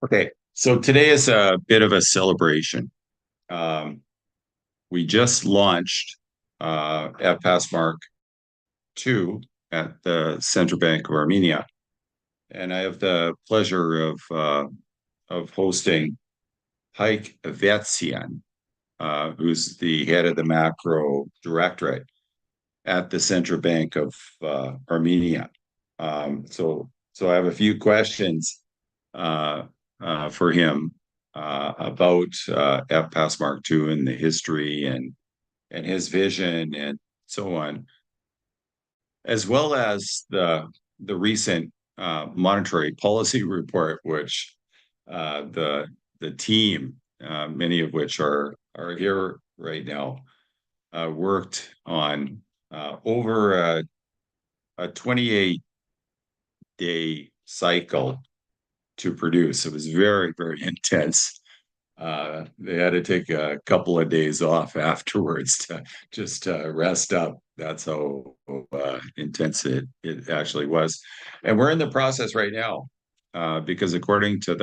Okay, so today is a bit of a celebration. Um, we just launched Fpas Mark II at the Central Bank of Armenia, and I have the pleasure of hosting Haik Vetsian, who's the head of the macro directorate at the Central Bank of Armenia. So I have a few questions uh, for him about Fpas Mark II and the history and his vision and so on, as well as the recent monetary policy report, which the team, many of which are here right now, worked on over a 28-day cycle to produce. It was very, very intense. They had to take a couple of days off afterwards to just rest up. That's how intense it actually was. And we're in the process right now because according to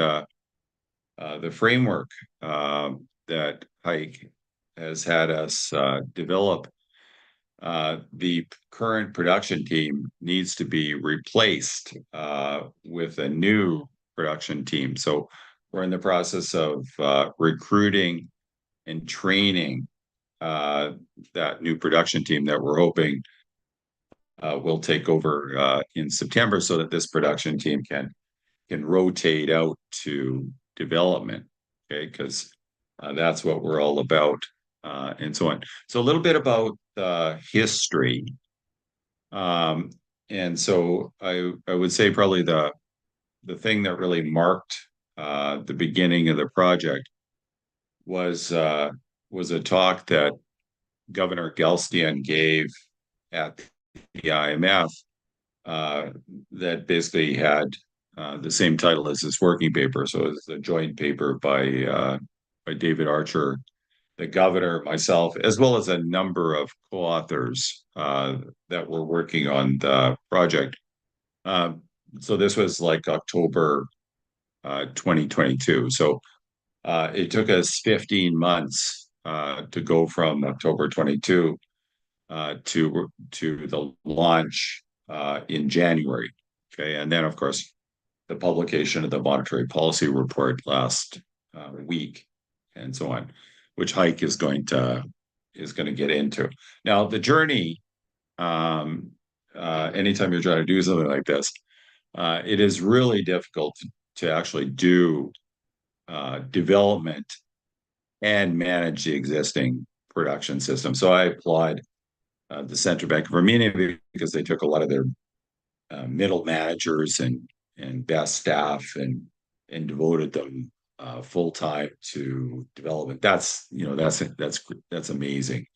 the framework that Hike has had us develop, the current production team needs to be replaced with a new production team. So we're in the process of recruiting and training that new production team that we're hoping will take over in September, so that this production team can rotate out to development. Okay, because that's what we're all about, and so on. So a little bit about history. Um, and so I would say probably the thing that really marked the beginning of the project was was a talk that Governor Gelstian gave at the IMF uh, that basically had the same title as this working paper. So it's a joint paper by David Archer, the governor, myself, as well as a number of co-authors that were working on the project. Uh, so this was like October 2022. So it took us 15 months to go from October 22 to the launch in January. Okay, and then of course the publication of the monetary policy report last week, and so on, which Hike is going to get into. Now the journey, anytime you're trying to do something like this, it is really difficult to actually do development and manage the existing production system. So I applaud the Central Bank of Armenia because they took a lot of their middle managers and best staff and devoted them full time to development. That's amazing,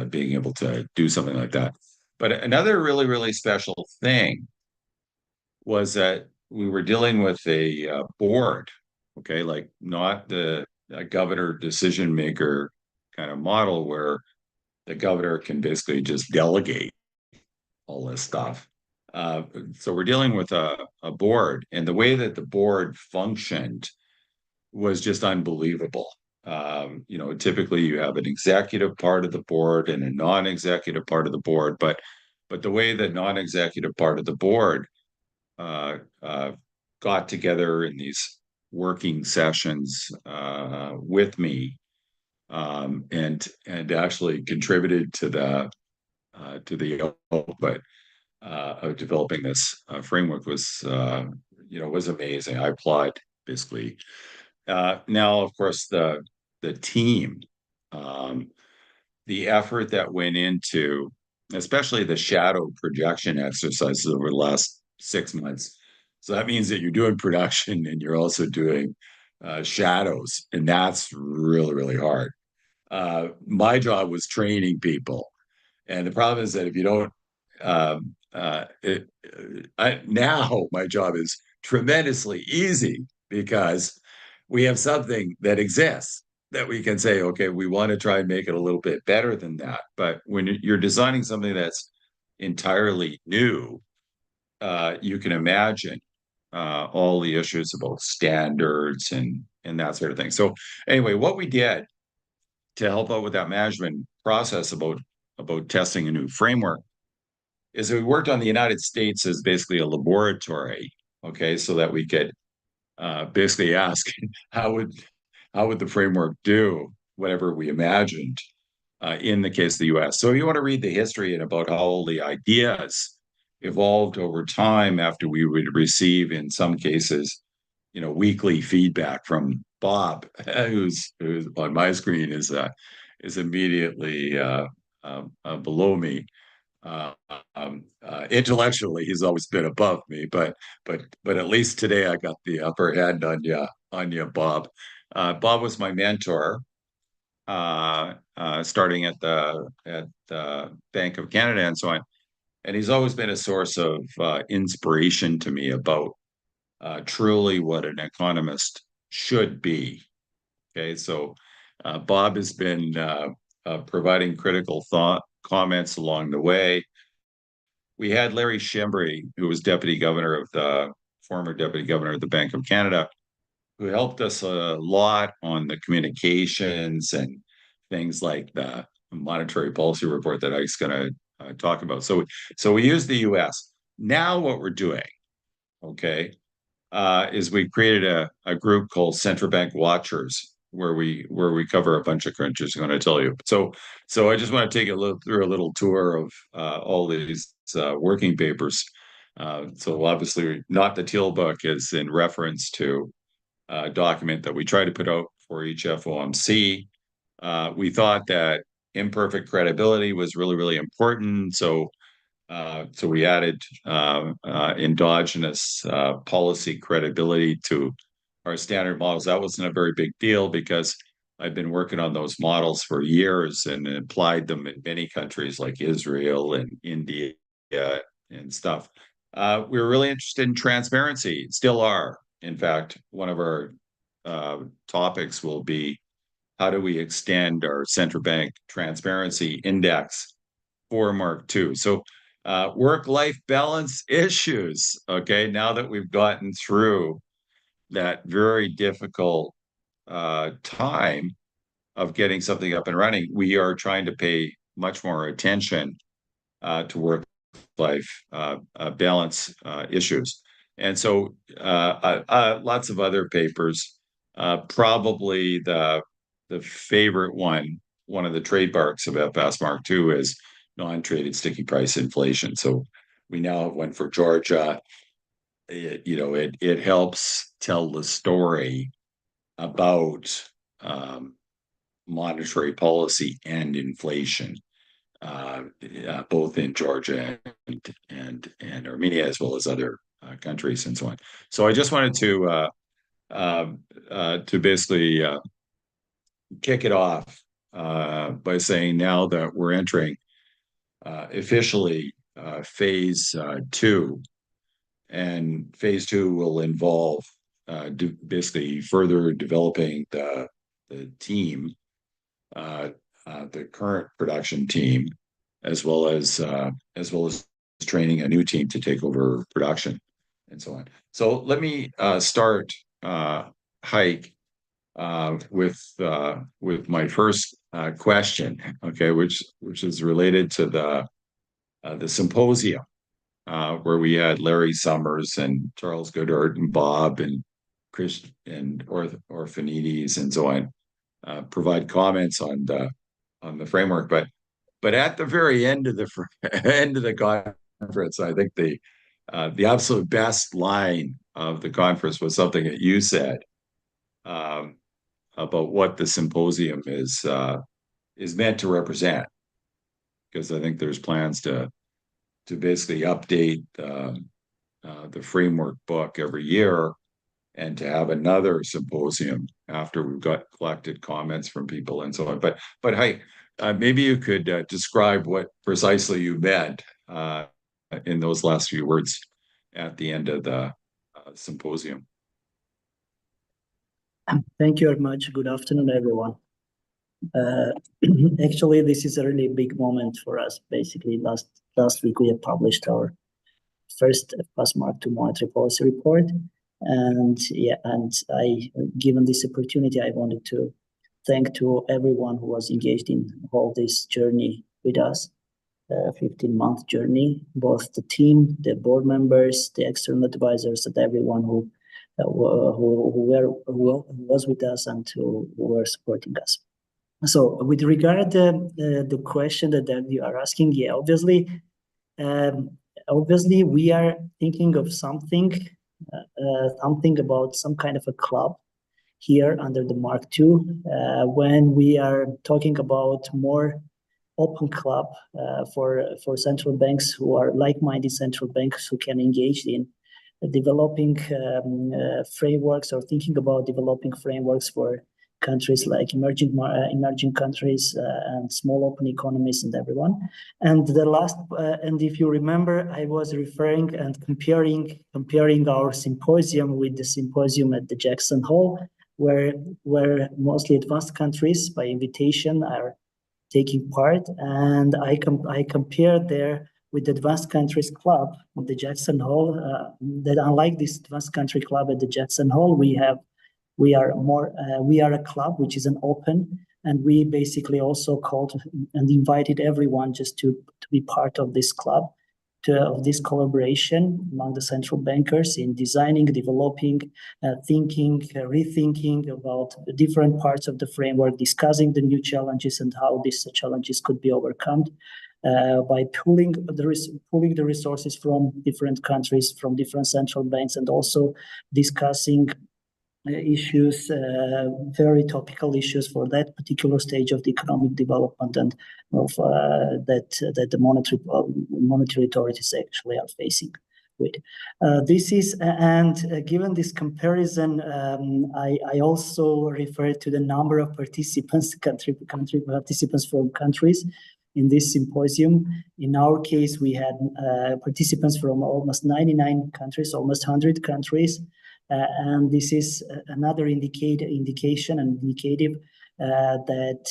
being able to do something like that. But another really really special thing was that we were dealing with a board, okay, like not the governor decision maker kind of model where the governor can basically just delegate all this stuff. So we're dealing with a board, and the way that the board functioned was just unbelievable. Typically you have an executive part of the board and a non-executive part of the board, but the way the non-executive part of the board uh, uh, got together in these working sessions with me, and actually contributed to the output of developing this framework was amazing. I applaud basically. Now, of course, the team, um, the effort that went into, especially the shadow projection exercises over the last 6 months. So that means that you're doing production and you're also doing shadows, and that's really, really hard. My job was training people, and the problem is that if you don't, now my job is tremendously easy because we have something that exists that we can say, okay, we want to try and make it a little bit better than that. But when you're designing something that's entirely new, you can imagine. all the issues about standards and that sort of thing. So anyway, what we did to help out with that management process about testing a new framework is we worked on the United States as basically a laboratory, okay, so that we could basically ask how would the framework do whatever we imagined in the case of the US. So you want to read the history and about how all the ideas evolved over time after we would receive, in some cases, weekly feedback from Bob, who's on my screen is immediately below me. Intellectually, he's always been above me, but at least today I got the upper hand on you, Bob. Bob was my mentor, starting at the Bank of Canada and so on, and he's always been a source of inspiration to me about truly what an economist should be. Okay, so Bob has been providing critical thought comments along the way. We had Larry Shimbry, who was former deputy governor of the Bank of Canada, who helped us a lot on the communications and things like the monetary policy report that I was going to talk about. So we use the U.S. Now what we're doing, okay, is we created a group called Central Bank Watchers, where we cover a bunch of countries. I'm going to tell you. So I just want to take through a little tour of all these working papers. So obviously, not the Teal Book is in reference to a document that we try to put out for each FOMC. We thought that imperfect credibility was really, really important. So we added endogenous policy credibility to our standard models. That wasn't a very big deal because I've been working on those models for years and applied them in many countries like Israel and India and stuff. We were really interested in transparency, still are. In fact, one of our topics will be how do we extend our central bank transparency index for Mark II. So work-life balance issues, okay, now that we've gotten through that very difficult time of getting something up and running, we are trying to pay much more attention to work-life balance issues. And so lots of other papers, probably the favorite one of the trademarks of Fpas Mark II is non-traded sticky price inflation. So we now have one for Georgia. It helps tell the story about monetary policy and inflation, both in Georgia and Armenia, as well as other countries and so on. So I just wanted to basically kick it off by saying now that we're entering officially phase 2, and phase 2 will involve basically further developing the team, the current production team, as well as training a new team to take over production and so on. So let me start, Hike, with my first question, okay, which is related to the symposium, where we had Larry Summers and Charles Goodhart and Bob and Chris and Orphanides and so on provide comments on the framework. But at the very end of the conference, I think the absolute best line of the conference was something that you said about what the symposium is meant to represent, because I think there's plans to basically update the framework book every year and to have another symposium after we've got collected comments from people and so on. But hey, maybe you could describe what precisely you meant in those last few words at the end of the symposium. Thank you very much. Good afternoon, everyone. Actually, this is a really big moment for us. Basically, last week we have published our first FPAS Mark II monetary policy report. And given this opportunity, I wanted to thank to everyone who was engaged in all this journey with us, 15-month journey, both the team, the board members, the external advisors, and everyone who was with us and who were supporting us. So with regard to the question that you are asking, yeah, obviously we are thinking of something about some kind of a club here under the Mark II, when we are talking about more open club for central banks who are like-minded central banks who can engage in developing frameworks or thinking about developing frameworks for countries like emerging countries and small open economies and everyone. And the last, and if you remember, I was referring and comparing our symposium with the symposium at the Jackson Hole, where mostly advanced countries by invitation are taking part, and I compared there with the Advanced Countries Club at the Jackson Hole. That unlike this Advanced Country Club at the Jackson Hole, we are a club which is an open, and we basically also called and invited everyone just to be part of this club, of this collaboration among the central bankers in designing, developing, thinking, rethinking about different parts of the framework, discussing the new challenges and how these challenges could be overcome by pooling the resources from different countries, from different central banks, and also discussing issues, very topical issues for that particular stage of the economic development and of that the monetary authorities actually are facing with. This is, and given this comparison, I also refer to the number of participants, country participants from countries in this symposium. In our case, we had participants from almost 99 countries, almost 100 countries. And this is another indication and indicative that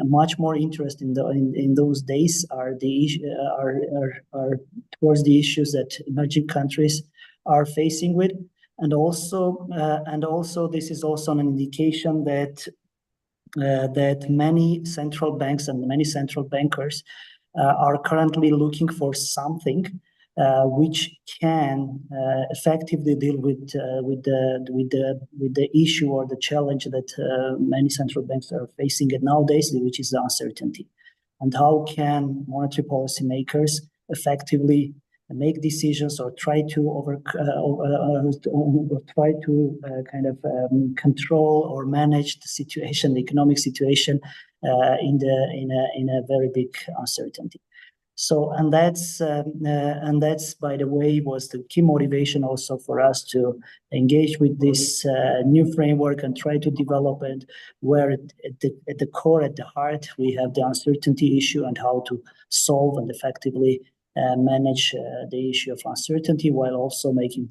much more interest in those days are towards the issues that emerging countries are facing with, and also this is also an indication that many central banks and many central bankers are currently looking for something which can effectively deal with the issue or the challenge that many central banks are facing nowadays, which is the uncertainty. And how can monetary policy makers effectively make decisions or try to control or manage the situation, the economic situation, in a very big uncertainty. So, and that's by the way was the key motivation also for us to engage with this new framework and try to develop it, where at the core, at the heart, we have the uncertainty issue and how to solve and effectively manage the issue of uncertainty, while also making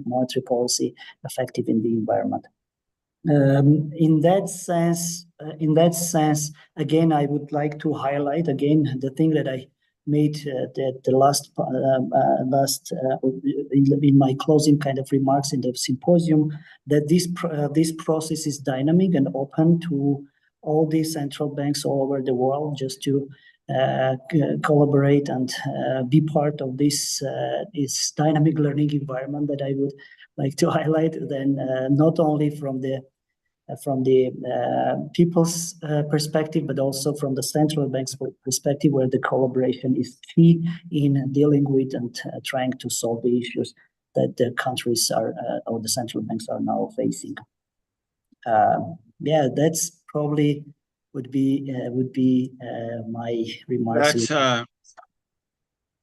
monetary policy effective in the environment. In that sense, again, I would like to highlight again the thing that I made in my closing kind of remarks in the symposium, that this process is dynamic and open to all these central banks all over the world, just to collaborate and be part of this dynamic learning environment that I would like to highlight. Then not only from the people's perspective, but also from the central bank's perspective, where the collaboration is key in dealing with and trying to solve the issues that the countries or the central banks are now facing. Yeah, that's probably would be my remarks.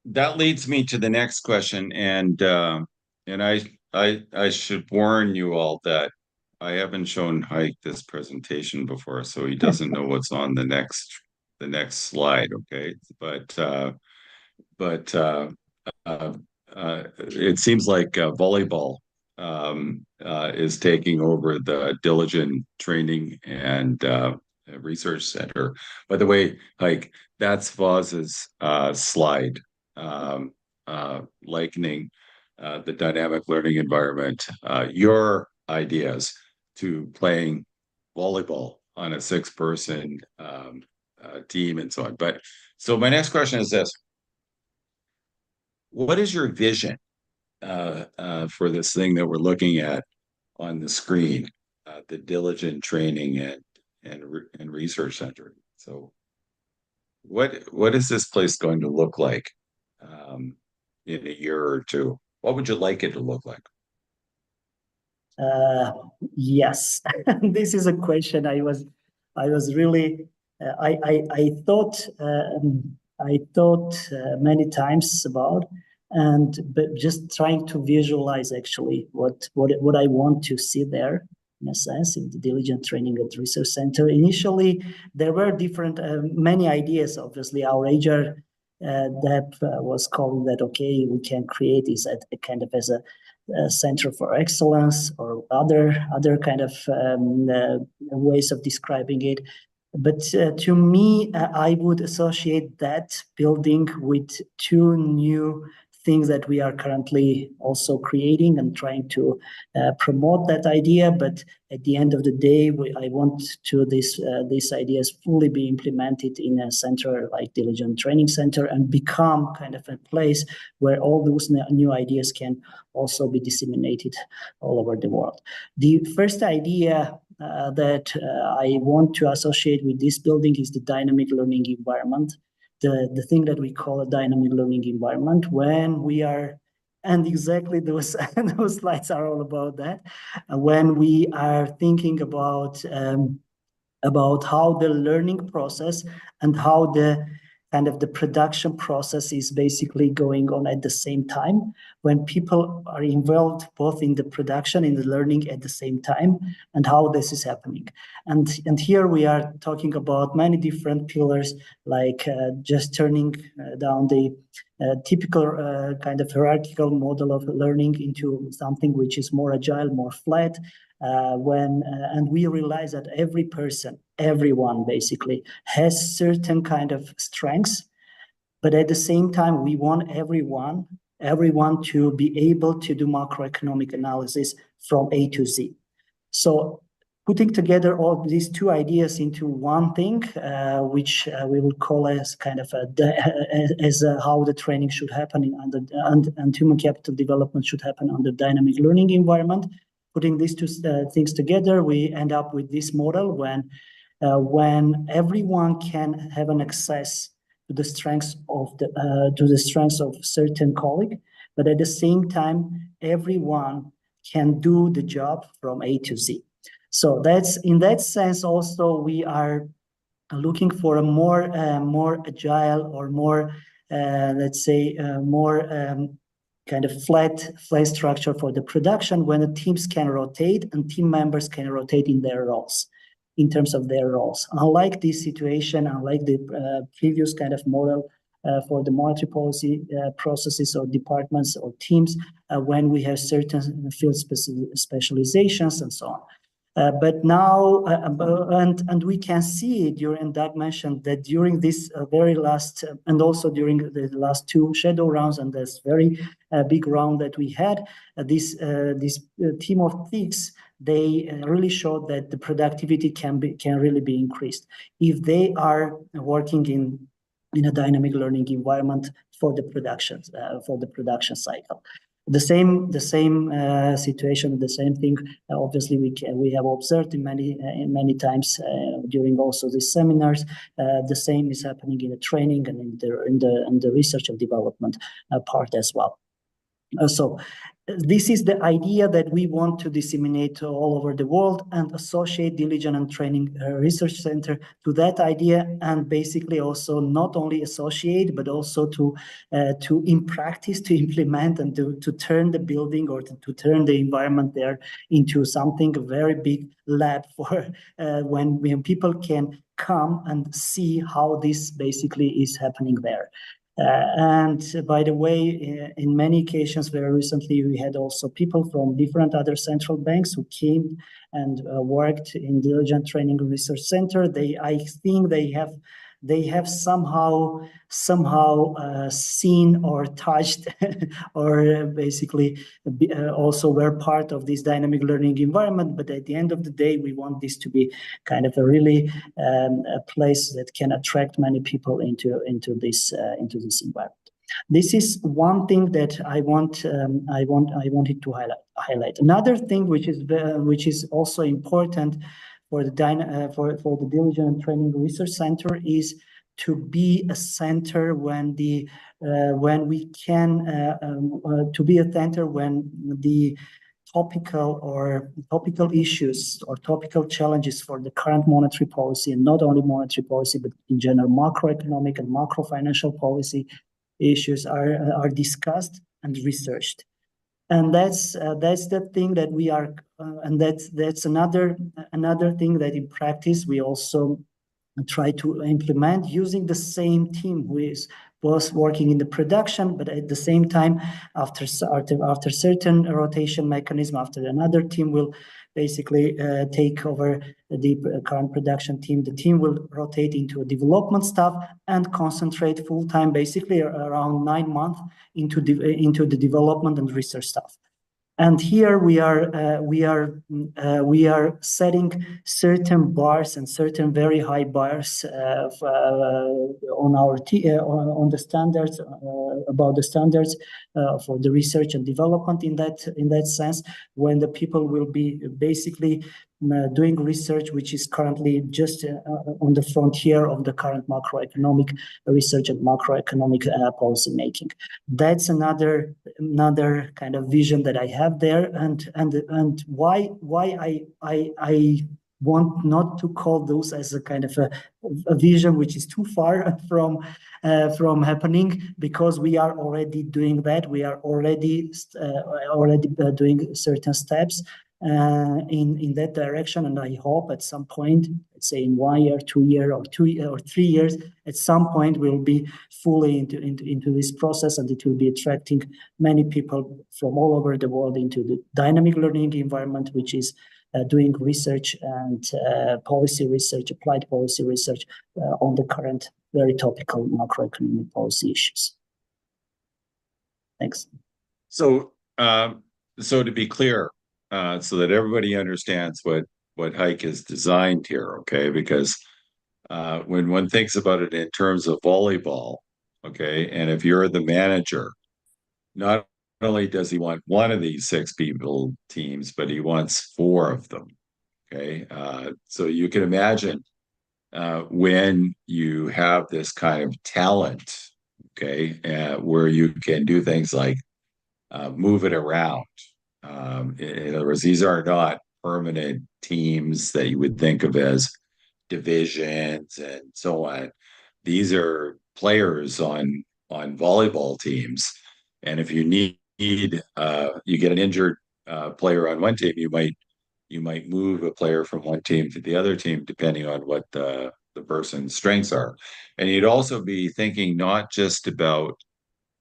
That leads me to the next question, and I should warn you all that I haven't shown Hike this presentation before, so he doesn't know what's on the next slide. Okay, but it seems like volleyball is taking over the Dilijan Training and Research Center. By the way, Hike, that's Voz's slide. likening the dynamic learning environment, your ideas to playing volleyball on a six-person team and so on. But so my next question is this: what is your vision for this thing that we're looking at on the screen, the Dilijan Training and Research Center? So, what is this place going to look like in a year or two? What would you like it to look like? Yes, this is a question I was really I thought many times about, and but just trying to visualize actually what I want to see there, in a sense, in the Dilijan Training and Research Center. Initially, there were different many ideas. Obviously, our HR that was calling that, okay, we can create this a kind of as a center for excellence or other kind of ways of describing it. But to me, I would associate that building with two new things that we are currently also creating and trying to promote that idea. But at the end of the day, I want to these ideas fully be implemented in a center like Dilijan Training Center and become kind of a place where all those new ideas can also be disseminated all over the world. The first idea that I want to associate with this building is the dynamic learning environment. The thing that we call a dynamic learning environment, when we are, and exactly those those slides are all about that, when we are thinking about how the learning process and how the kind of the production process is basically going on at the same time, when people are involved both in the production and the learning at the same time, and how this is happening. And here we are talking about many different pillars, like just turning down the typical kind of hierarchical model of learning into something which is more agile, more flat, and we realize that everyone basically has certain kind of strengths, but at the same time, we want everyone to be able to do macroeconomic analysis from A to Z. So putting together all these two ideas into one thing, which we will call as kind of how the training should happen and human capital development should happen under dynamic learning environment. Putting these two things together, we end up with this model when everyone can have an access to the strengths of certain colleague, but at the same time, everyone can do the job from A to Z. So that's in that sense. Also, we are looking for a more agile or more, let's say, more kind of flat structure for the production, when the teams can rotate and team members can rotate in their roles, in terms of their roles. Unlike this situation, unlike the previous kind of model for the monetary policy processes or departments or teams, when we have certain field specializations and so on. But now, and we can see during, Doug mentioned that during this very last, and also during the last two shadow rounds and this very big round that we had, this team of TICs, they really showed that the productivity can really be increased if they are working in a dynamic learning environment for the production cycle. The same situation, the same thing. Obviously, we have observed in many times during also these seminars. The same is happening in the training and in the research and development part as well. So this is the idea that we want to disseminate all over the world and associate Dilijan and Training Research Center to that idea, and basically also not only associate, but also to in practice to implement and to turn the building or to turn the environment there into something, a very big lab for when people can come and see how this basically is happening there. And by the way, in many occasions, very recently, we had also people from different other central banks who came and worked in the Dilijan Training Research Center. I think they have they have somehow seen or touched or basically also were part of this dynamic learning environment. But at the end of the day, we want this to be kind of a really a place that can attract many people into this environment. This is one thing that I wanted to highlight. Another thing which is also important for the Dilijan Training Research Center is to be a center when the topical issues or topical challenges for the current monetary policy, and not only monetary policy, but in general macroeconomic and macro financial policy issues are discussed and researched. And that's the thing that we are, and that's another thing that in practice we also try to implement, using the same team who was working in the production, but at the same time, after certain rotation mechanism, after another team will basically take over the current production team, the team will rotate into a development staff and concentrate full time, basically around 9 months into the development and research staff. And here we are setting certain bars and certain very high bars on the standards, about the standards for the research and development. In that sense, when the people will be basically doing research which is currently just on the frontier of the current macroeconomic research and macroeconomic policy making. That's another kind of vision that I have there, and why I want not to call those as a kind of a vision which is too far from happening, because we are already doing that. We are already doing certain steps in that direction, and I hope at some point, let's say in 1 year, 2 years, or 3 years, at some point we'll be fully into this process, and it will be attracting many people from all over the world into the dynamic learning environment, which is doing research and policy research, applied policy research on the current very topical macroeconomic policy issues. Thanks. So to be clear, so that everybody understands what Hike is designed here, okay? Because when one thinks about it in terms of volleyball, okay, and if you're the manager, not only does he want one of these 6 people teams, but he wants 4 of them, okay? So you can imagine when you have this kind of talent, okay, where you can do things like move it around. In other words, these are not permanent teams that you would think of as divisions and so on. These are players on volleyball teams, and if you need you get an injured player on one team, you might move a player from one team to the other team depending on what the person's strengths are. And you'd also be thinking not just about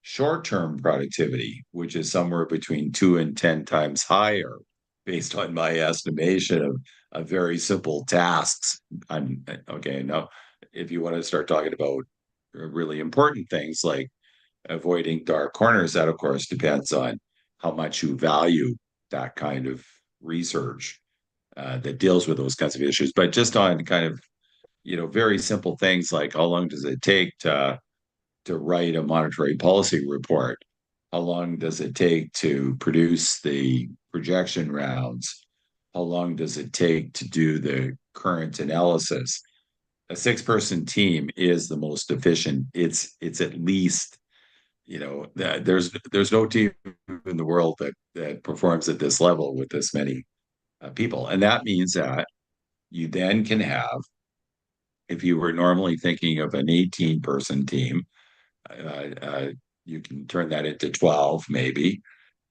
short-term productivity, which is somewhere between 2 and 10 times higher, based on my estimation of very simple tasks. Okay, now, if you want to start talking about really important things like avoiding dark corners, that of course depends on how much you value that kind of research that deals with those kinds of issues. But just on kind of, very simple things like how long does it take to write a monetary policy report? How long does it take to produce the projection rounds? How long does it take to do the current analysis? A 6-person team is the most efficient. It's at least, there's no team in the world that performs at this level with this many people. And that means that you then can have, if you were normally thinking of an 18-person team, you can turn that into 12 maybe,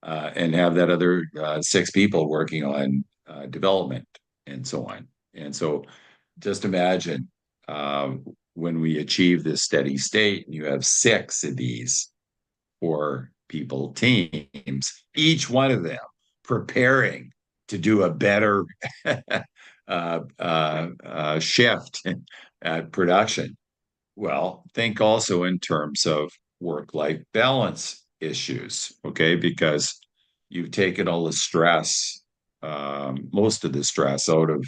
and have that other 6 people working on development and so on. And so just imagine when we achieve this steady state and you have 6 of these 4 people teams, each one of them preparing to do a better shift at production. Well, think also in terms of work-life balance issues, okay? Because you've taken all the stress, most of the stress out of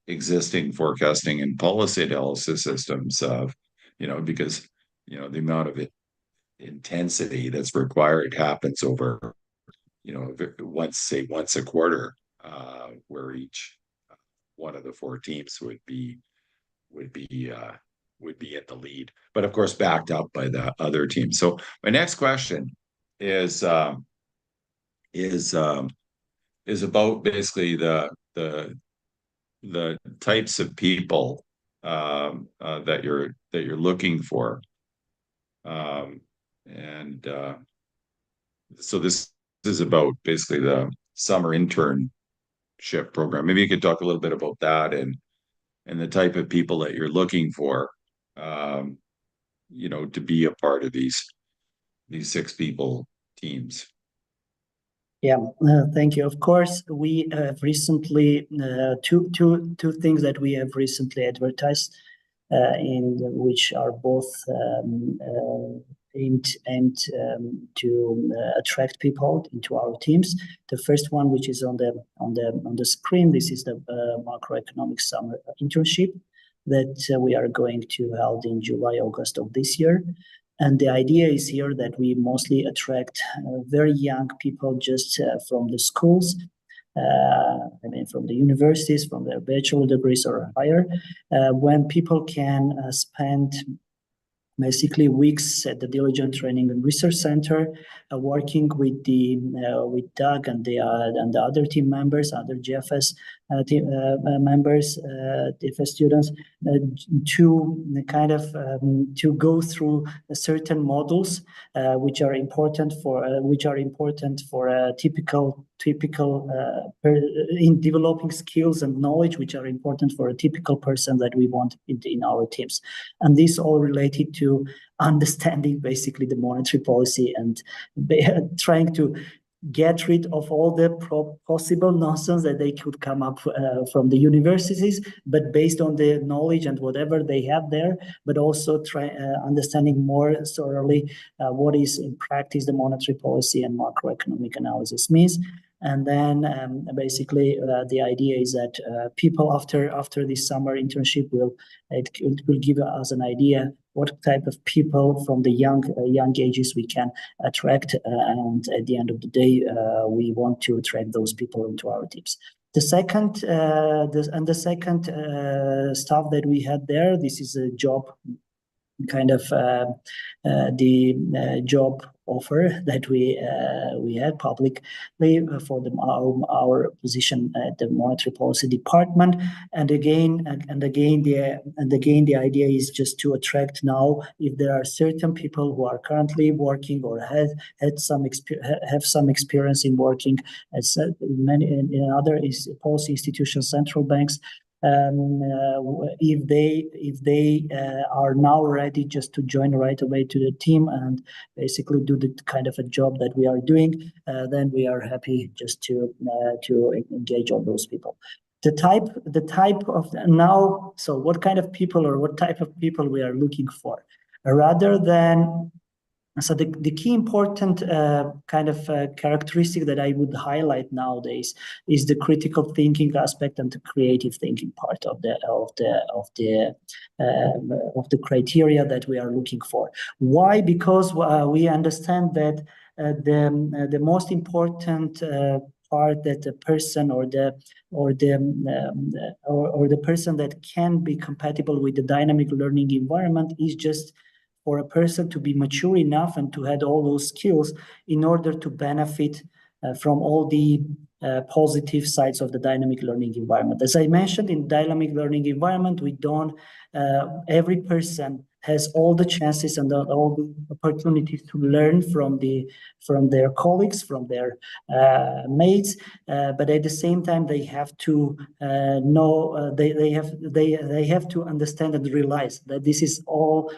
existing forecasting and policy analysis systems of, because, the amount of intensity that's required happens over, once a quarter, where each one of the four teams would be would be in the lead, but of course backed up by the other team. So my next question is is um, is about basically the types of people that you're looking for, and so this is about basically the summer internship program. Maybe you could talk a little bit about that and the type of people that you're looking for, um, to be a part of these six people teams. Yeah, thank you. Of course, we have recently two things that we have recently advertised, in which are both aimed to attract people into our teams. The first one, which is on the screen, this is the macroeconomic summer internship that we are going to hold in July, August of this year. And the idea is here that we mostly attract very young people just from the schools, from the universities, from their bachelor degrees or higher, when people can spend basically weeks at the Dilijan Training and Research Center, working with Doug and the other team members, other GFS team members, GFS students, to kind of to go through certain models which are important for typical in developing skills and knowledge which are important for a typical person that we want in our teams. And this all related to understanding basically the monetary policy and trying to get rid of all the possible nonsense that they could come up from the universities, but based on the knowledge and whatever they have there, but also understanding more thoroughly what is in practice the monetary policy and macroeconomic analysis means. And then basically the idea is that people after this summer internship will give us an idea what type of people from the young ages we can attract, and at the end of the day, we want to attract those people into our teams. The second stuff that we had there, this is a job kind of the job offer that we had publicly for our position at the monetary policy department. And again the idea is just to attract now, if there are certain people who are currently working or have some experience in working at many in other policy institutions, central banks. If they are now ready just to join right away to the team and basically do the kind of a job that we are doing, then we are happy just to engage all those people. The type of now, so what kind of people or what type of people we are looking for, rather than. So the key important kind of characteristic that I would highlight nowadays is the critical thinking aspect and the creative thinking part of the criteria that we are looking for. Why? Because we understand that the most important part that the person or the person that can be compatible with the dynamic learning environment is just for a person to be mature enough and to have all those skills in order to benefit from all the positive sides of the dynamic learning environment. As I mentioned, in dynamic learning environment, we don't, every person has all the chances and all the opportunities to learn from their colleagues, from their mates, but at the same time they have to know they have to understand and realize that this is all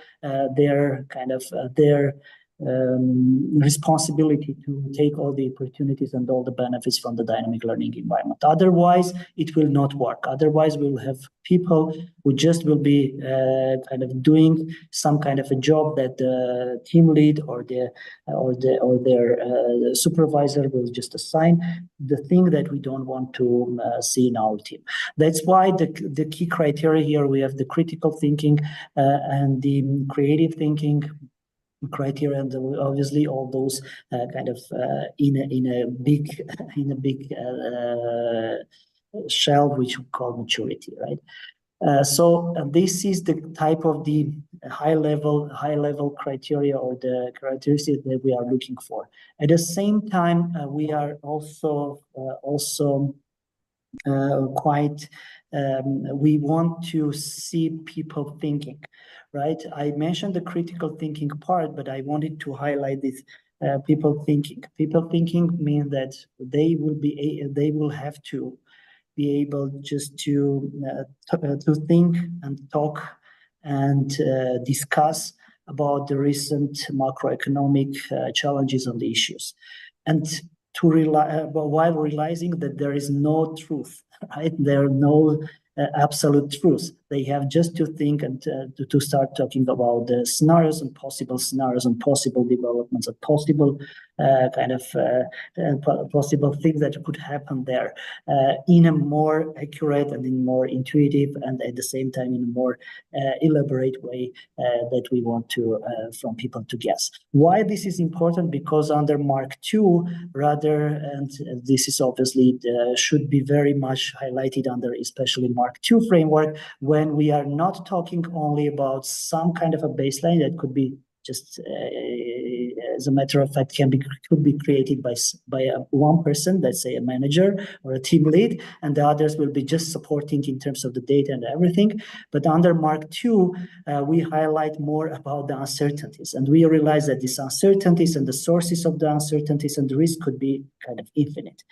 their kind of their responsibility to take all the opportunities and all the benefits from the dynamic learning environment. Otherwise, it will not work. Otherwise, we'll have people who just will be kind of doing some kind of a job that the team lead or their supervisor will just assign, the thing that we don't want to see in our team. That's why the key criteria here, we have the critical thinking and the creative thinking criteria, and obviously all those kind of in a big shell, which we call maturity, right? So this is the type of the high level criteria or the characteristics that we are looking for. At the same time, we are also quite we want to see people thinking, right? I mentioned the critical thinking part, but I wanted to highlight this people thinking. People thinking means that they will have to be able just to think and talk and discuss about the recent macroeconomic challenges and the issues, and to while realizing that there is no truth, right? There are no absolute truths. They have just to think and to start talking about the scenarios and possible developments and possible possible things that could happen there in a more accurate and in more intuitive and at the same time in a more elaborate way that we want to from people to guess. Why this is important? Because under Mark II, rather, and this is obviously should be very much highlighted under especially Mark II framework, when we are not talking only about some kind of a baseline that could be just as a matter of fact could be created by one person, let's say a manager or a team lead, and the others will be just supporting in terms of the data and everything. But under Mark II, we highlight more about the uncertainties, and we realize that these uncertainties and the sources of the uncertainties and the risk could be kind of infinite.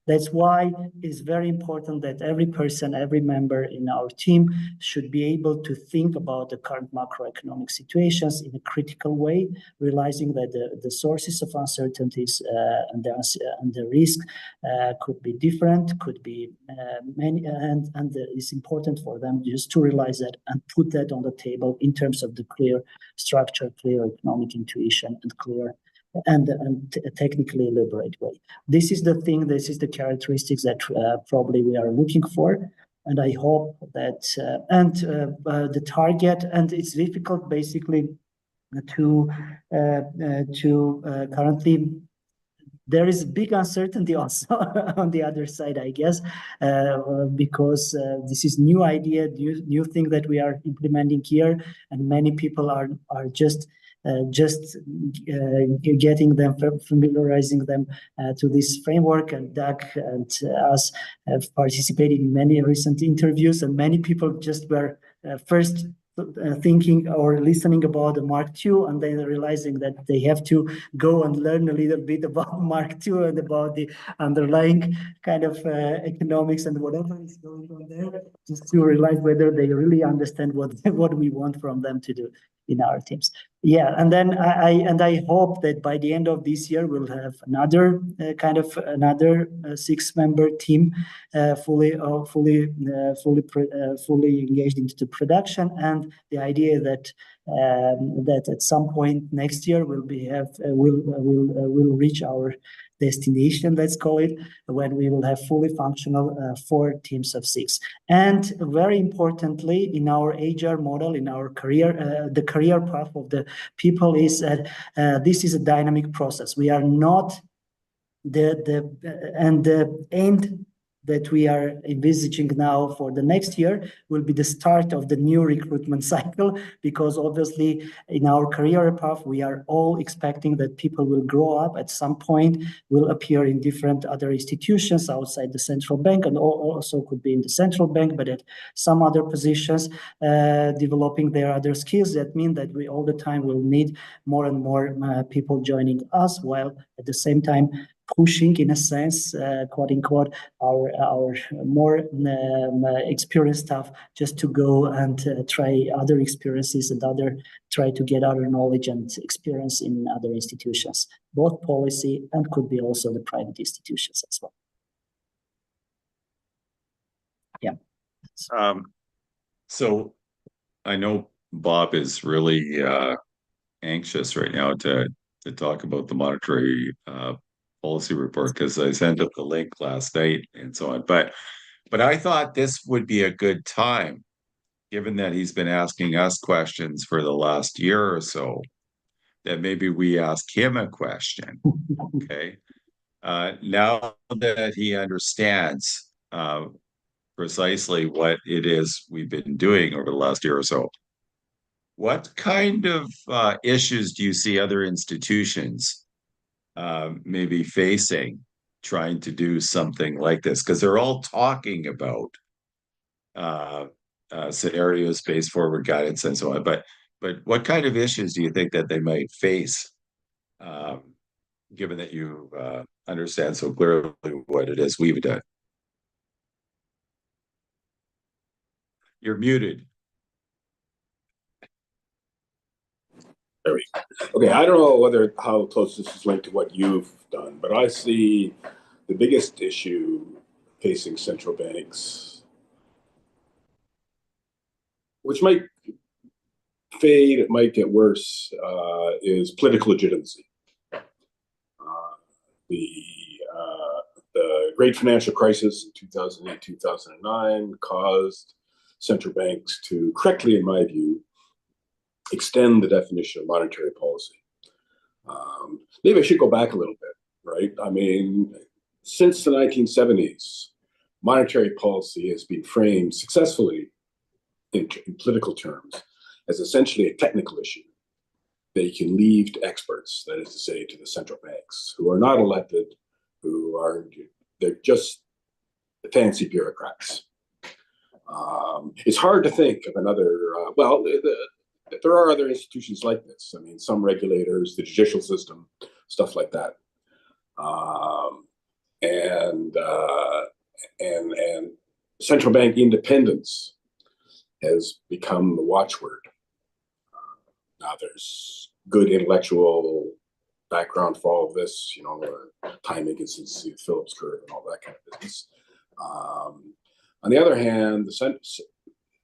That's why it's very important that every person, every member in our team should be able to think about the current macroeconomic situations in a critical way, realizing that the sources of uncertainties and the risk could be different, could be many, and it's important for them just to realize that and put that on the table in terms of the clear structure, clear economic intuition, and clear and technically elaborate way. This is the characteristics that probably we are looking for, and I hope that the target, and it's difficult basically to currently. There is big uncertainty also on the other side, I guess, because this is new idea, new thing that we are implementing here, and many people are just getting them, familiarizing them to this framework. And Doug and us have participated in many recent interviews, and many people just were first thinking or listening about the Mark II, and then realizing that they have to go and learn a little bit about Mark II and about the underlying kind of economics and whatever is going on there, just to realize whether they really understand what we want from them to do in our teams. Yeah, and then I hope that by the end of this year we'll have another another 6-member team fully engaged into the production, and the idea that at some point next year we'll reach our destination, let's call it, when we will have fully functional 4 teams of 6. And very importantly, in our HR model, in our career, the career path of the people is that this is a dynamic process. We are not the end that we are envisaging now for the next year will be the start of the new recruitment cycle, because obviously in our career path, we are all expecting that people will grow up at some point, will appear in different other institutions outside the central bank, and also could be in the central bank, but at some other positions, developing their other skills. That means that we all the time will need more and more people joining us, while at the same time pushing, in a sense, quote unquote, our more experienced staff just to go and try other experiences and try to get other knowledge and experience in other institutions, both policy and could be also the private institutions as well. Yeah. So I know Bob is really anxious right now to talk about the monetary policy report, because I sent up the link last night and so on. But I thought this would be a good time, given that he's been asking us questions for the last year or so, that maybe we ask him a question. Okay. Now that he understands precisely what it is we've been doing over the last year or so, what kind of issues do you see other institutions maybe facing trying to do something like this? Because they're all talking about scenario-based forward guidance and so on. But what kind of issues do you think that they might face, given that you understand so clearly what it is we've done? You're muted. There we go. Okay, I don't know how close this is linked to what you've done, but I see the biggest issue facing central banks, which might fade, it might get worse, is political legitimacy. The great financial crisis in 2008, 2009 caused central banks to, correctly in my view, extend the definition of monetary policy. Maybe I should go back a little bit, right? I mean, since the 1970s, monetary policy has been framed successfully in political terms as essentially a technical issue that you can leave to experts, that is to say, to the central banks, who are not elected, they're just fancy bureaucrats. It's hard to think of another, there are other institutions like this. I mean, some regulators, the judicial system, stuff like that. And central bank independence has become the watchword. Now there's good intellectual background for all of this, time inconsistency, Phillips curve, and all that kind of business. On the other hand,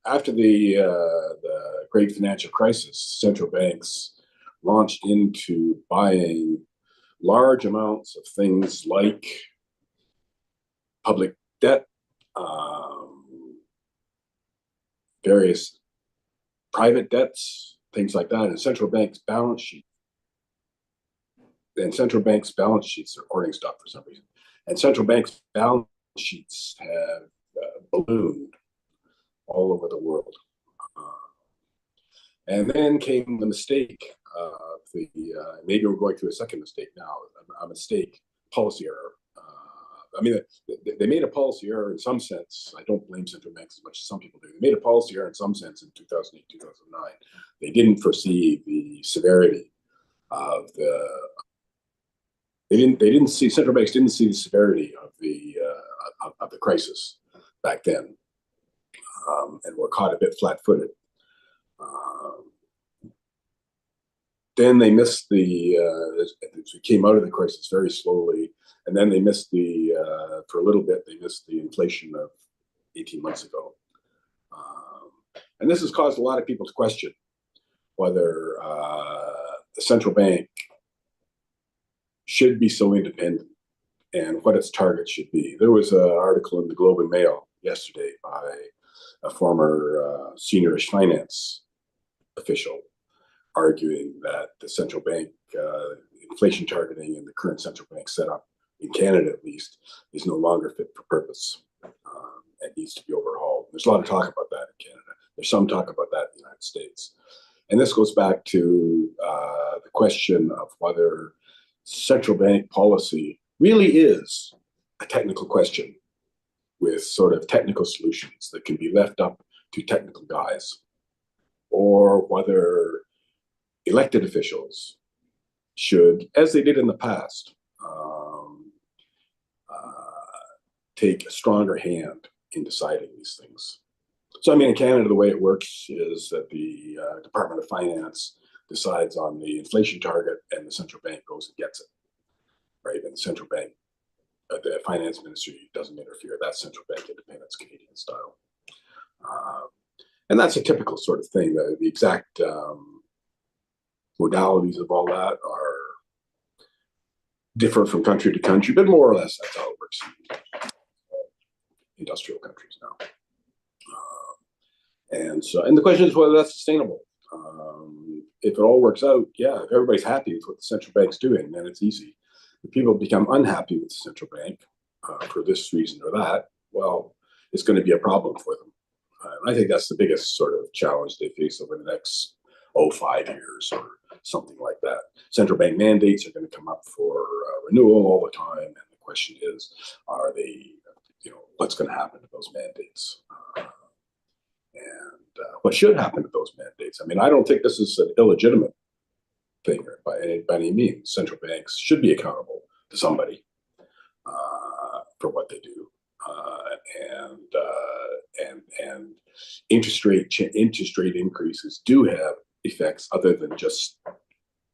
after the great financial crisis, central banks launched into buying large amounts of things like public debt, various private debts, things like that, and central banks' balance sheets. And central banks' balance sheets are recording stuff for some reason. And central banks' balance sheets have ballooned all over the world. And then came the mistake of maybe we're going through a second mistake now, a mistake, policy error. I mean, they made a policy error in some sense. I don't blame central banks as much as some people do. They made a policy error in some sense in 2008, 2009. They didn't foresee the severity of central banks didn't see the severity of the crisis back then, and were caught a bit flat-footed. Then they missed we came out of the crisis very slowly, and then they missed for a little bit, they missed the inflation of 18 months ago. And this has caused a lot of people to question whether the central bank should be so independent and what its target should be. There was an article in the Globe and Mail yesterday by a former senior-ish finance official arguing that the central bank inflation targeting in the current central bank setup, in Canada at least, is no longer fit for purpose and needs to be overhauled. There's a lot of talk about that in Canada. There's some talk about that in the United States. And this goes back to the question of whether central bank policy really is a technical question with sort of technical solutions that can be left up to technical guys, or whether elected officials should, as they did in the past, take a stronger hand in deciding these things. So, I mean, in Canada, the way it works is that the Department of Finance decides on the inflation target, and the central bank goes and gets it, right? And the central bank, the finance ministry doesn't interfere. That's central bank independence, Canadian style. And that's a typical sort of thing. The exact modalities of all that are differ from country to country, but more or less that's how it works in industrial countries now. And the question is whether that's sustainable. If it all works out, yeah, if everybody's happy with what the central bank's doing, then it's easy. If people become unhappy with the central bank for this reason or that, well, it's going to be a problem for them. And I think that's the biggest sort of challenge they face over the next 5 years or something like that. Central bank mandates are going to come up for renewal all the time, and the question is, are they, what's going to happen to those mandates? And what should happen to those mandates? I mean, I don't think this is an illegitimate thing by any means. Central banks should be accountable to somebody for what they do, and interest rate increases do have effects other than just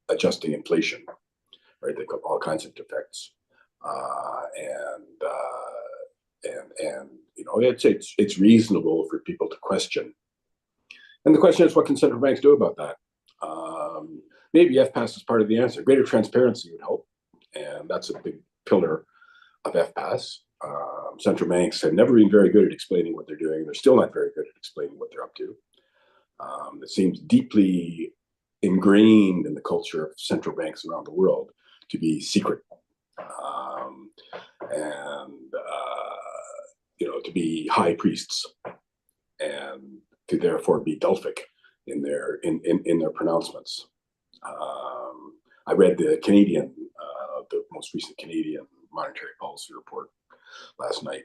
adjusting inflation, right? They've got all kinds of effects, it's reasonable for people to question. And the question is, what can central banks do about that? Maybe FPAS is part of the answer. Greater transparency would help, and that's a big pillar of FPAS. Central banks have never been very good at explaining what they're doing. They're still not very good at explaining what they're up to. It seems deeply ingrained in the culture of central banks around the world to be secret, to be high priests, and to therefore be Delphic in their pronouncements. I read the most recent Canadian monetary policy report last night,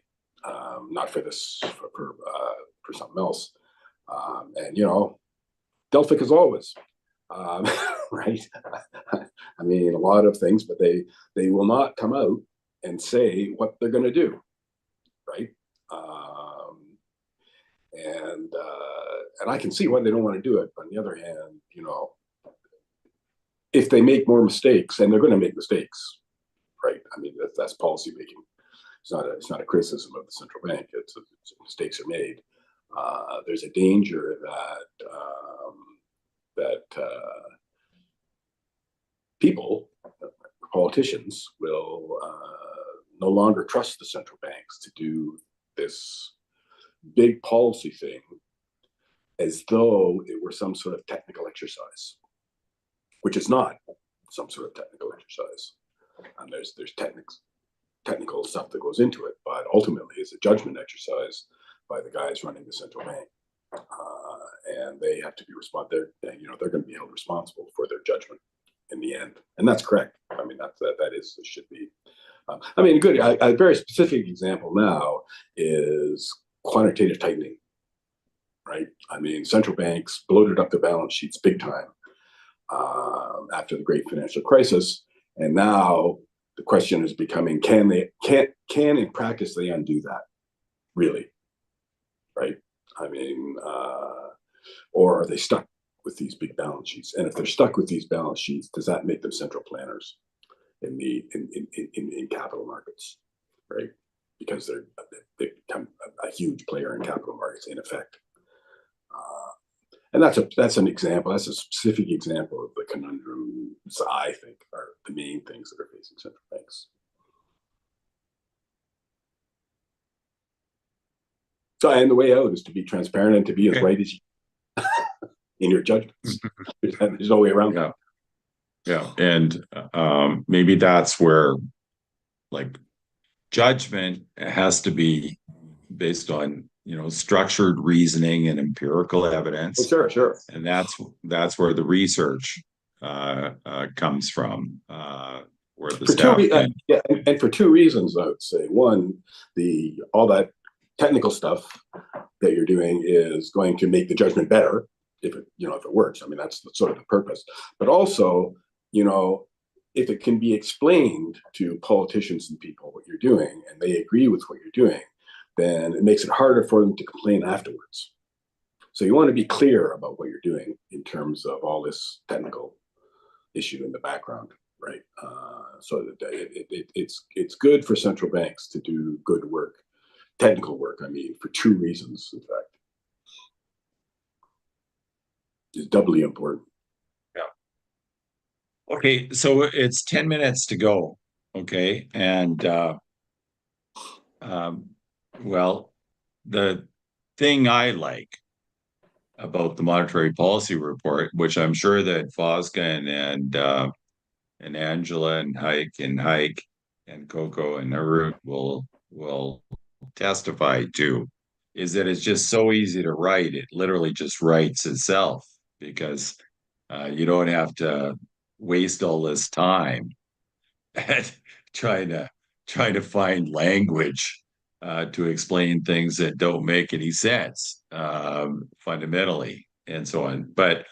not for this, for something else. And Delphic as always, right? I mean, a lot of things, but they will not come out and say what they're going to do, right? And I can see why they don't want to do it. But on the other hand, if they make more mistakes, and they're going to make mistakes, right? I mean, that's policy making. It's not a criticism of the central bank. It's mistakes are made. There's a danger that people, politicians, will no longer trust the central banks to do this big policy thing as though it were some sort of technical exercise, which is not some sort of technical exercise. And there's technical stuff that goes into it, but ultimately it's a judgment exercise by the guys running the central bank, and they have to be they're going to be held responsible for their judgment in the end, and that's correct. I mean, it should be. I mean, a very specific example now is quantitative tightening, right? I mean, central banks bloated up their balance sheets big time after the great financial crisis, and now the question is becoming: can in practice they undo that? Really, right? I mean, or are they stuck with these big balance sheets? And if they're stuck with these balance sheets, does that make them central planners in capital markets, right? Because they become a huge player in capital markets in effect. And that's an example. That's a specific example of the conundrums I think are the main things that are facing central banks. So, and the way out is to be transparent and to be as right as you in your judgments. There's no way around that. Yeah, and maybe that's where, like, judgment has to be based on structured reasoning and empirical evidence. Well, sure. And that's where the research comes from. Where the staff and for two reasons, I would say. One, all that technical stuff that you're doing is going to make the judgment better if it works. I mean, that's sort of the purpose. But also, if it can be explained to politicians and people what you're doing, and they agree with what you're doing, then it makes it harder for them to complain afterwards. So you want to be clear about what you're doing in terms of all this technical issue in the background, right? So that it's good for central banks to do good work, technical work, I mean, for two reasons, in fact. It's doubly important. Yeah. Okay, so it's 10 minutes to go. Okay, and well, the thing I like about the monetary policy report, which I'm sure that Foscan and Angela and Hike and Coco and Narut will testify to, is that it's just so easy to write. It literally just writes itself because you don't have to waste all this time at trying to find language to explain things that don't make any sense fundamentally and so on. But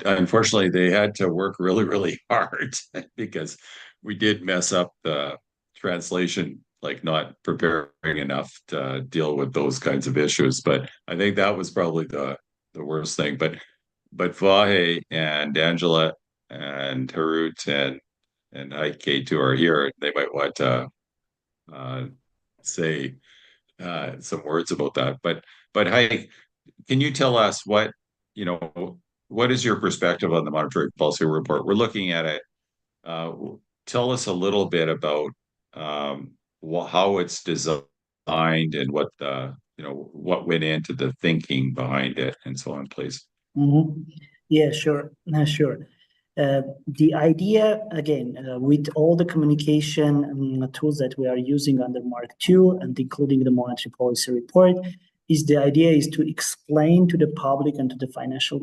unfortunately, they had to work really, really hard because we did mess up the translation, like not preparing enough to deal with those kinds of issues. But I think that was probably the worst thing. But Vahe and Angela and Harut and Ike too are here. They might want to say some words about that. But Ike, can you tell us what is your perspective on the monetary policy report? We're looking at it. Tell us a little bit about how it's designed and what went into the thinking behind it and so on, please. Mm-hmm. Yeah, sure. Sure. The idea, again, with all the communication tools that we are using under Mark II and including the monetary policy report, the idea is to explain to the public and to the financial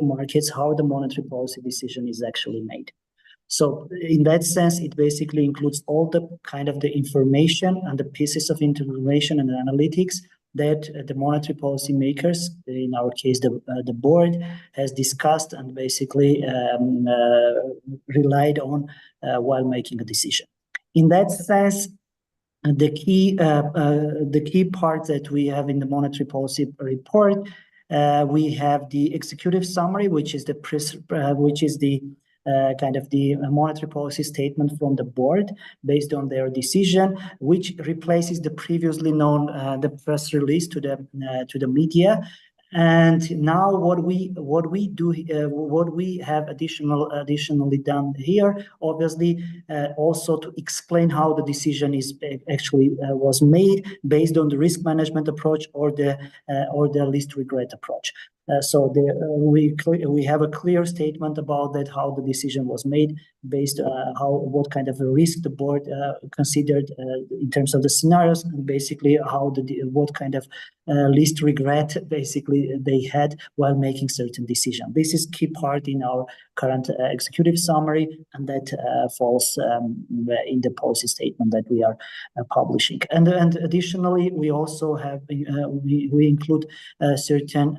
markets how the monetary policy decision is actually made. So in that sense, it basically includes all the kind of the information and the pieces of information and analytics that the monetary policy makers, in our case, the board, has discussed and basically relied on while making a decision. In that sense, the key part that we have in the monetary policy report, we have the executive summary, which is the kind of the monetary policy statement from the board based on their decision, which replaces the previously known the press release to the media. And now what we have additionally done here, obviously, also to explain how the decision is actually was made based on the risk management approach or the least regret approach. So we have a clear statement about that, how the decision was made based what kind of a risk the board considered in terms of the scenarios, and basically what kind of least regret basically they had while making certain decision. This is key part in our current executive summary, and that falls in the policy statement that we are publishing. And additionally, we also have we include certain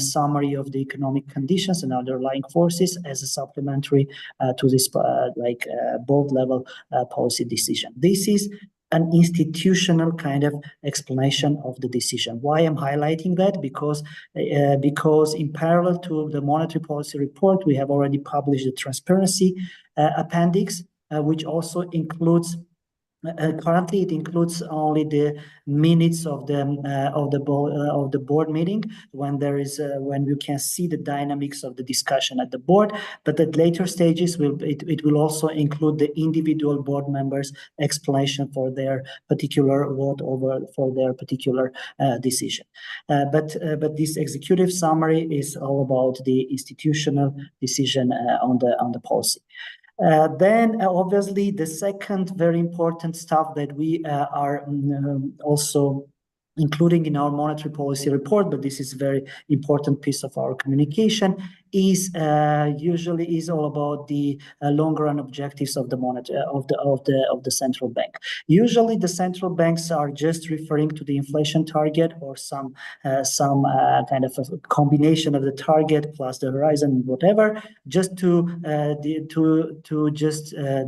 summary of the economic conditions and underlying forces as a supplementary to this board level policy decision. This is an institutional kind of explanation of the decision. Why I'm highlighting that? Because in parallel to the monetary policy report, we have already published the transparency appendix, which also includes. Currently, it includes only the minutes of the board meeting when you can see the dynamics of the discussion at the board. But at later stages, it will also include the individual board members' explanation for their particular vote for their particular decision. But this executive summary is all about the institutional decision on the policy. Then obviously the second very important stuff that we are also including in our monetary policy report, but this is a very important piece of our communication, is usually is all about the longer run objectives of the central bank. Usually, the central banks are just referring to the inflation target or some kind of a combination of the target plus the horizon, whatever, just to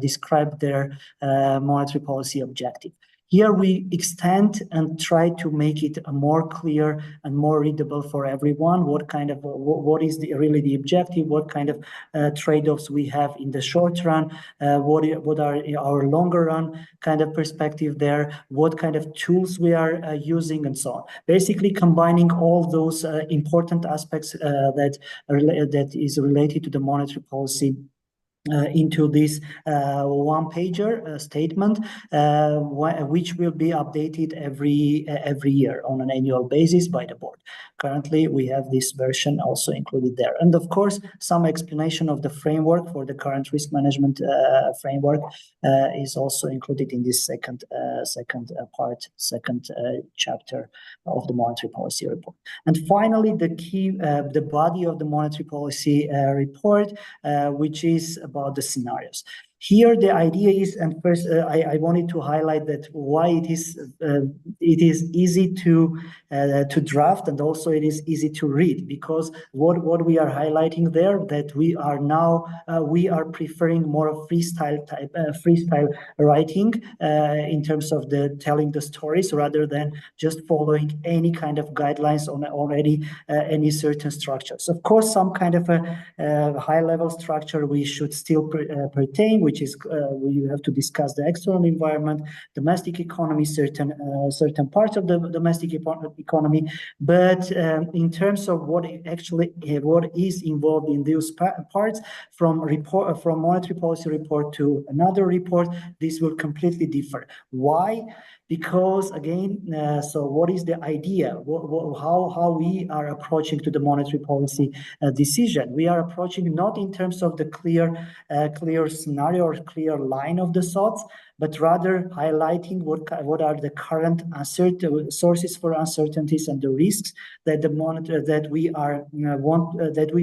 describe their monetary policy objective. Here we extend and try to make it more clear and more readable for everyone. What is really the objective? What kind of trade-offs we have in the short run? What are our longer run kind of perspective there? What kind of tools we are using, and so on. Basically, combining all those important aspects that is related to the monetary policy into this one-pager statement, which will be updated every year on an annual basis by the board. Currently, we have this version also included there, and of course, some explanation of the framework for the current risk management framework is also included in this second chapter of the monetary policy report. And finally, the body of the monetary policy report, which is about the scenarios. Here, the idea is, and first, I wanted to highlight that why it is easy to draft, and also it is easy to read, because what we are highlighting there, that we are preferring more of freestyle writing in terms of telling the stories, rather than just following any kind of guidelines on already any certain structures. Of course, some kind of a high-level structure we should still pertain, which is we have to discuss the external environment, domestic economy, certain parts of the domestic economy. But in terms of what is involved in those parts, from monetary policy report to another report, this will completely differ. Why? Because again, so what is the idea? How we are approaching to the monetary policy decision? We are approaching not in terms of the clear scenario or clear line of the thoughts, but rather highlighting what are the current sources for uncertainties and the risks that we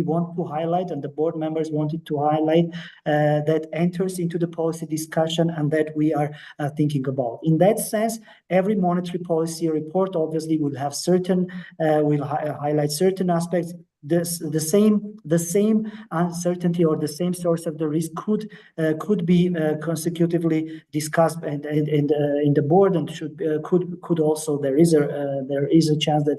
want to highlight, and the board members wanted to highlight, that enters into the policy discussion and that we are thinking about. In that sense, every monetary policy report obviously will have will highlight certain aspects. The same uncertainty or the same source of the risk could be consecutively discussed in the board, and could also there is a chance that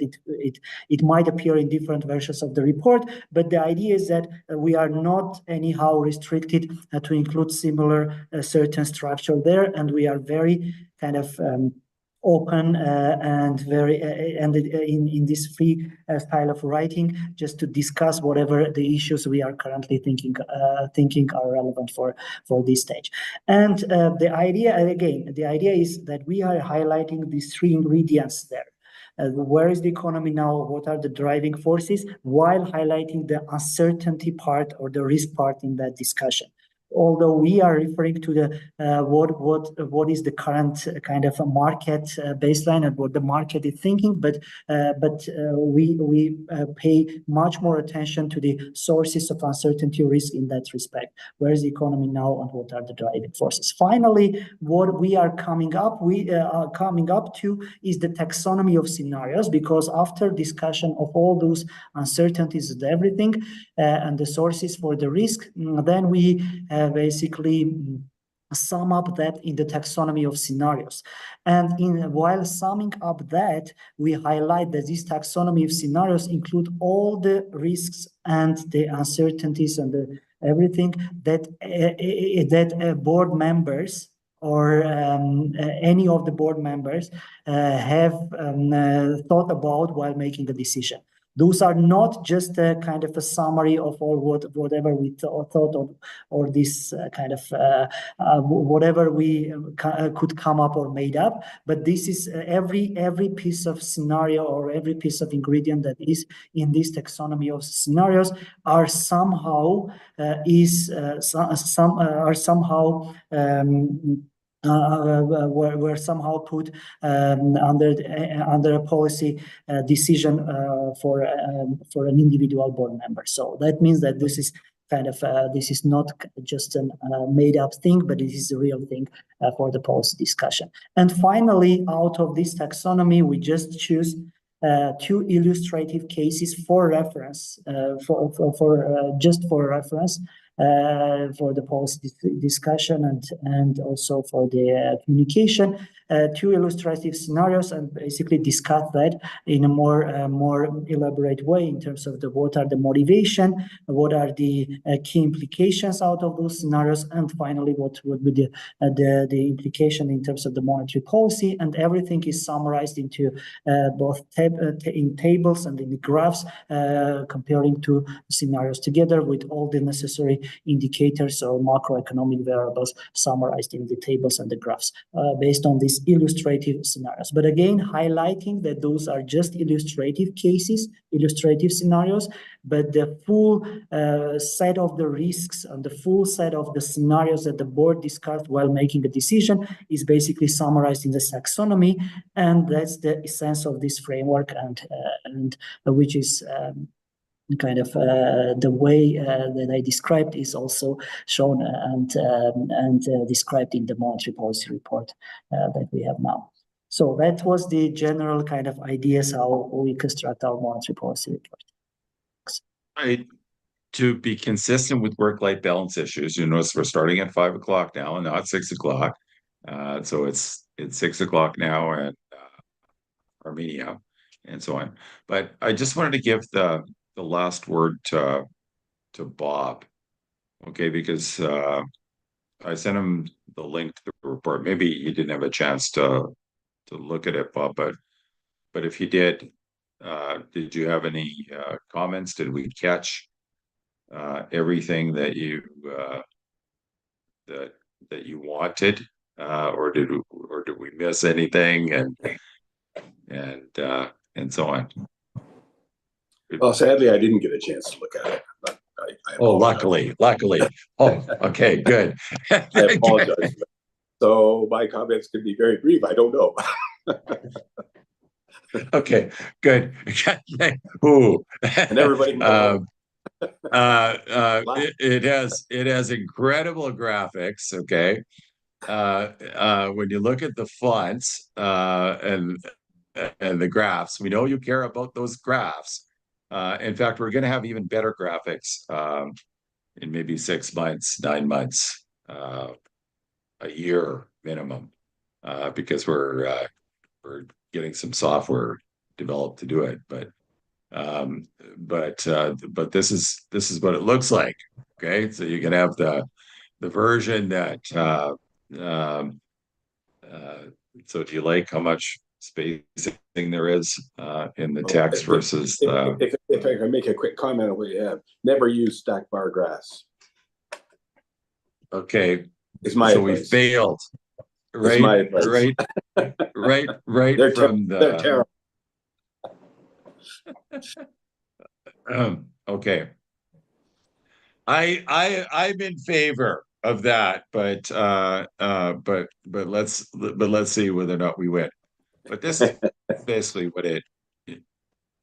it might appear in different versions of the report. But the idea is that we are not anyhow restricted to include similar certain structure there, and we are very kind of open and very in this free style of writing, just to discuss whatever the issues we are currently thinking are relevant for this stage. And the idea is that we are highlighting these three ingredients there. Where is the economy now? What are the driving forces? While highlighting the uncertainty part or the risk part in that discussion. Although we are referring to the what is the current kind of a market baseline and what the market is thinking, but we pay much more attention to the sources of uncertainty risk in that respect. Where is the economy now, and what are the driving forces? Finally, what we are coming up to is the taxonomy of scenarios, because after discussion of all those uncertainties and everything and the sources for the risk, then we basically sum up that in the taxonomy of scenarios. And while summing up that, we highlight that this taxonomy of scenarios include all the risks and the uncertainties and everything that board members or any of the board members have thought about while making a decision. Those are not just a kind of a summary of all whatever we thought of, or this kind of whatever we could come up or made up, but this is every piece of scenario or every piece of ingredient that is in this taxonomy of scenarios are somehow were somehow put under a policy decision for an individual board member. So that means that this is kind of this is not just a made up thing, but it is a real thing for the policy discussion. And finally, out of this taxonomy, we just choose two illustrative cases for reference, just for reference. For the policy discussion and also for the communication, two illustrative scenarios, and basically discuss that in a more elaborate way in terms of what are the motivation, what are the key implications out of those scenarios, and finally what would be the implication in terms of the monetary policy. And everything is summarized into both in tables and in the graphs, comparing two scenarios together with all the necessary indicators or macroeconomic variables summarized in the tables and the graphs based on these illustrative scenarios. But again, highlighting that those are just illustrative cases, illustrative scenarios, but the full set of the risks and the full set of the scenarios that the board discussed while making a decision is basically summarized in the taxonomy, and that's the essence of this framework, and which is kind of the way that I described is also shown and described in the monetary policy report that we have now. So that was the general kind of ideas how we construct our monetary policy report. Right. To be consistent with work-life balance issues, you notice we're starting at 5 o'clock now and not 6 o'clock. So it's 6 o'clock now in Armenia and so on. But I just wanted to give the last word to Bob, okay, because I sent him the link to the report. Maybe you didn't have a chance to look at it, Bob, but if you did you have any comments? Did we catch everything that you that you wanted, or did we miss anything, and so on? Well, sadly, I didn't get a chance to look at it. But luckily. Oh, okay, good. I apologize. So my comments could be very brief. I don't know. Okay, good. Ooh. And everybody knows. It has incredible graphics. Okay, when you look at the fonts and the graphs, we know you care about those graphs. In fact, we're going to have even better graphics in maybe 6 months, 9 months, a year minimum, because we're getting some software developed to do it. But this is what it looks like. Okay, so you can have the version that. So do you like how much spacing there is in the text versus the? If I can make a quick comment on what you have, never use stack bar graphs. Okay, it's my so advice. We failed. Right, it's my advice. right they're from they're terrible. Okay, I'm in favor of that, but let's see whether or not we win. But this is basically what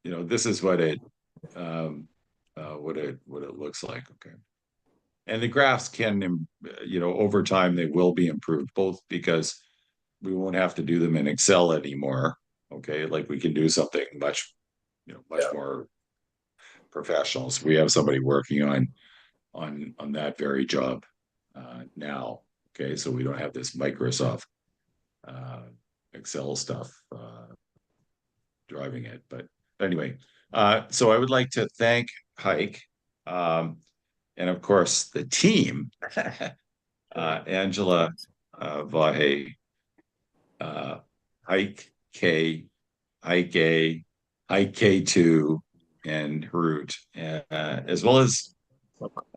this is what it looks like. Okay, and the graphs can, over time they will be improved, both because we won't have to do them in Excel anymore. Okay, like we can do something much more professional. So we have somebody working on that very job now. Okay, so we don't have this Microsoft Excel stuff driving it. But anyway, so I would like to thank Hike, and of course the team, Angela, Vahe, Hike K, Hike A, Hike K2, and Harut, as well as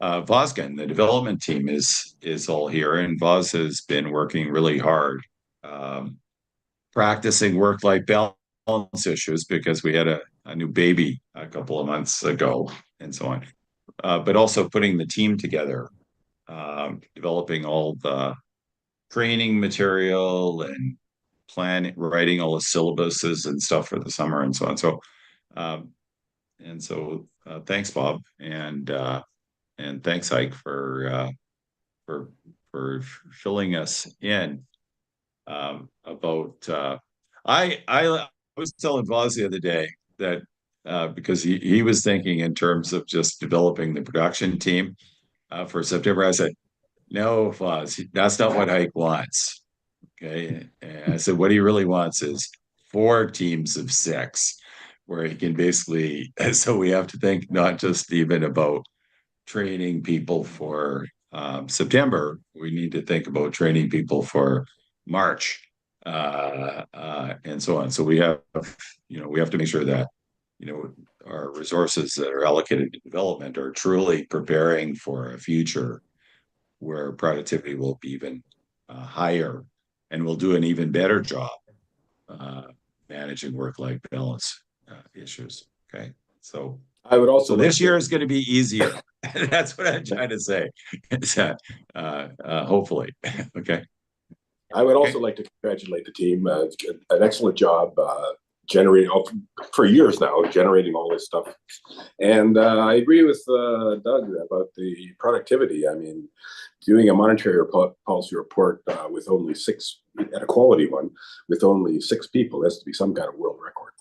Vozgan. The development team is all here, and Voz has been working really hard, practicing work-life balance issues because we had a new baby a couple of months ago, and so on. But also putting the team together, developing all the training material and writing all the syllabuses and stuff for the summer and so on. So, thanks, Bob, and thanks, Ike, for filling us in about. I was telling Voz the other day that because he was thinking in terms of just developing the production team for September. I said, no, Voz, that's not what Ike wants. Okay. And I said, what he really wants is 4 teams of 6, where he can basically, so we have to think not just even about training people for September, we need to think about training people for March and so on. So we have to make sure that, our resources that are allocated to development are truly preparing for a future where productivity will be even higher, and we'll do an even better job managing work-life balance issues. Okay, so I would also this year is going to be easier. That's what I'm trying to say. Is that hopefully, okay. I would also like to congratulate the team. An excellent job generating for years now, generating all this stuff. And I agree with Doug about the productivity. I mean, doing a monetary policy report with only 6, at a quality one, with only 6 people, has to be some kind of world record.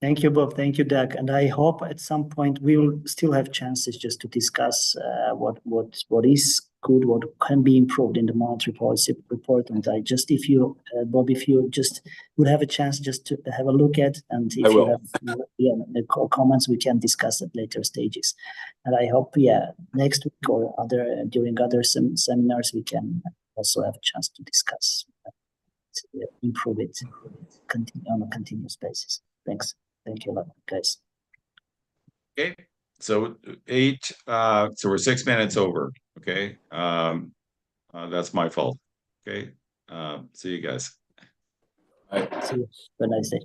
Thank you, Bob. Thank you, Doug. And I hope at some point we will still have chances just to discuss what is good, what can be improved in the monetary policy report. And I just, if you, Bob, if you just would have a chance just to have a look at, and if you have the comments, we can discuss at later stages. And I hope, next week or during other seminars, we can also have a chance to discuss, improve it on a continuous basis. Thanks. Thank you a lot, guys. Okay, so 8, so we're 6 minutes over. Okay, that's my fault. Okay, see you guys. Bye. See you. Have a nice day.